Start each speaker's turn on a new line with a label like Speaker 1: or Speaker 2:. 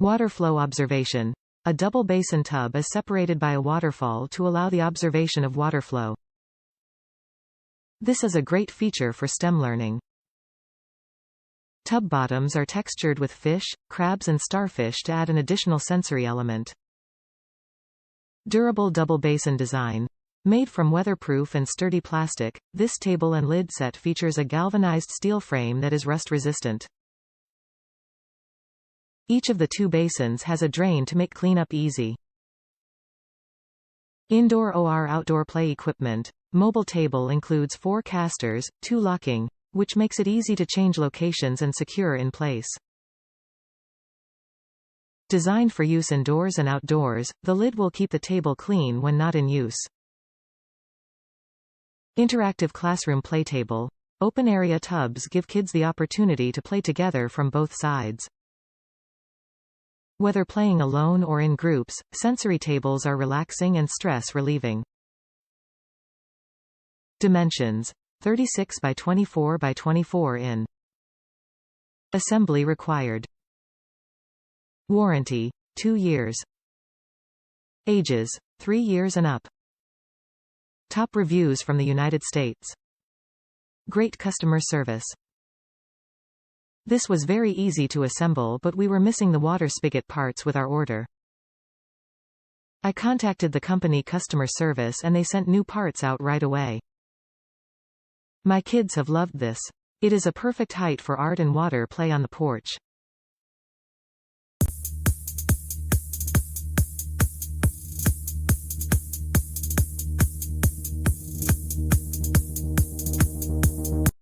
Speaker 1: Water flow observation. A double basin tub is separated by a waterfall to allow the observation of water flow. This is a great feature for STEM learning. Tub bottoms are textured with fish, crabs and starfish to add an additional sensory element. Durable double basin design. Made from weatherproof and sturdy plastic, this table and lid set features a galvanized steel frame that is rust-resistant. Each of the two basins has a drain to make cleanup easy. Indoor or outdoor play equipment. Mobile table includes 4 casters, 2 locking, which makes it easy to change locations and secure in place. Designed for use indoors and outdoors, the lid will keep the table clean when not in use. Interactive classroom play table. Open-area tubs give kids the opportunity to play together from both sides. Whether playing alone or in groups, sensory tables are relaxing and stress-relieving. Dimensions: 36 by 24 by 24 in. Assembly required. Warranty: 2 years. Ages: 3 years and up. Top reviews from the United States. Great customer service. This was very easy to assemble, but we were missing the water spigot parts with our order. I contacted the company customer service and they sent new parts out right away. My kids have loved this. It is a perfect height for art and water play on the porch.